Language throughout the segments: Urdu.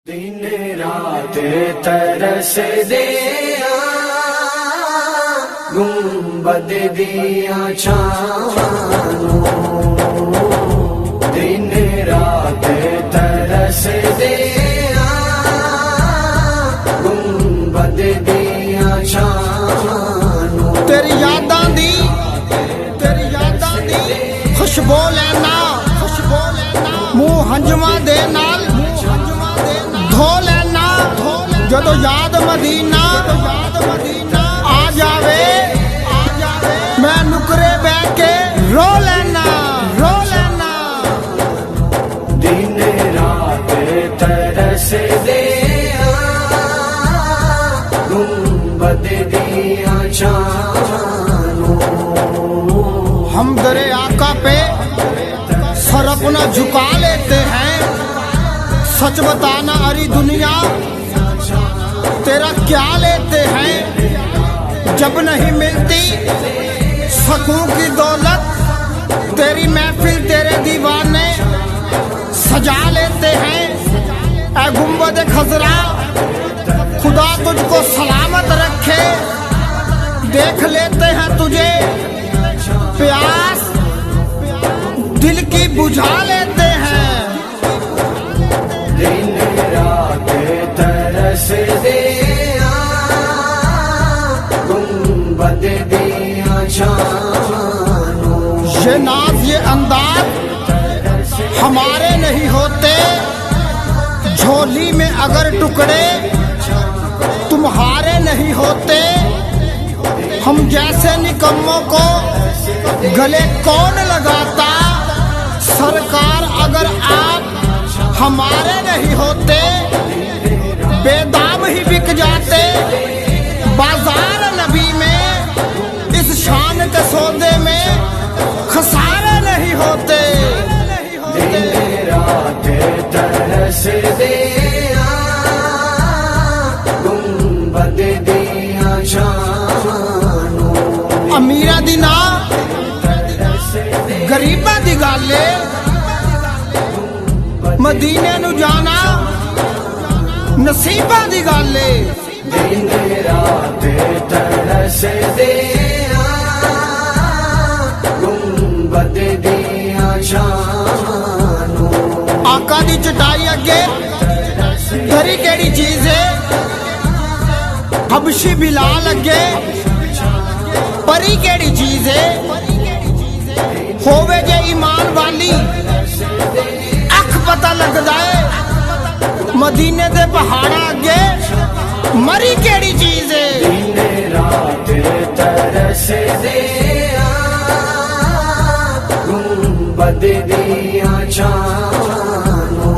دن رات ترس دیا گنبد دیا چھانو دن رات ترس دیا گنبد دیا چھانو تیری یاداں دی خوشبو لینا منہ ہنجواں دے نال دھو لینا جدو یاد مدینہ آ جاوے میں نکرے بہ کے رو لینا دن رات ترس دیا گنبد دیا چھانو ہم در آقا پہ سر اپنا جھکا لیتے ہیں سچ بتانا اری دنیا تیرا کیا لیتے ہیں جب نہیں ملتی سکوں کی دولت تیری محفل تیرے دیوانے سجا لیتے ہیں اے گنبد خضرا خدا تجھ کو سلامت رکھے دیکھ لیتے ہیں تجھے پیاس دل کی بجھا لیتے ہیں دن رات ترس دیا گنبد دیا چھانو یہ ناز یہ انداز ہمارے نہیں ہوتے جھولی میں اگر ٹکڑے تمہارے نہیں ہوتے ہم جیسے نکموں کو گلے کون لگاتا سرکار اگر آپ ہمارے نہیں ہوتے بے دام ہی بک جاتے بازار نبی میں اس شان کے سودے میں خسارے نہیں ہوتے دن رات ترس دیا گنبد دیا چھانو امیرہ دی نا غریبہ دی گالے مدینے نو جانا نصیبہ دی گالے دن رات ترس دیا گنبد دیا چھانو آقا دی چٹائی اگے دری کیڑی چیز ہے حبشی بلال اگے پری کیڑی چیز ہے ہووے جے ایمان والی اکھ پتہ لگ جائے مدینے دے پہاڑا اگے مری کیڑی چیز ہے دن رات ترس دیا گنبد دیا چھانو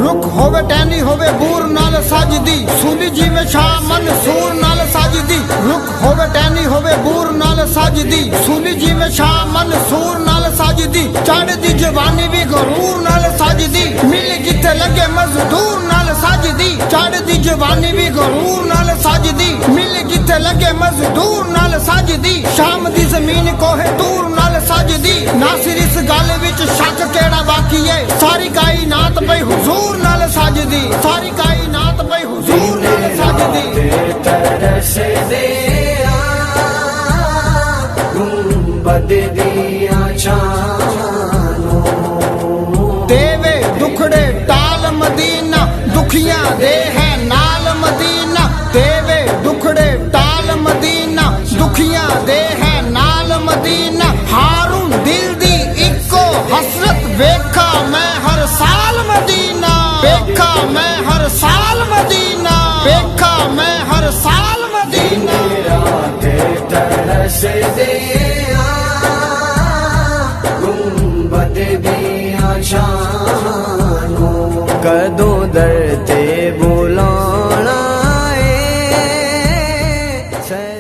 رک ہووے ٹہنی ہووے بور نال ساجدی سولی جی میں شاہ منصور نال ساجدی رک ہووے ٹہنی ہووے بور نال ساجدی سولی جی میں شاہ منصور نال ساجدی چڑھ دی جوانی بھی غرور نال ساجدی مل جتھے لگے مزدور نال ساجدی چڑھ دی جوانی بھی غرور نال ساجدی مل جتھے لگے مزدور نال ساجدی شام دی زمین کوہ دور نال ساجدی ناصر اس گل وچ شک کیڑا باقی ہے ساری کائنات پہ حضور نال ساجدی ساری کائنات پہ حضور نال ساجدی ترس دیا گنبد دیا چھانو دیوے دکھڑے ٹال مدینہ دکھیاں دے ہے نال مدینہ دیوے دکھڑے ٹال مدینہ دکھیاں دے ہے نال مدینہ ہارون دل دی اکو حسرت ویکھا میں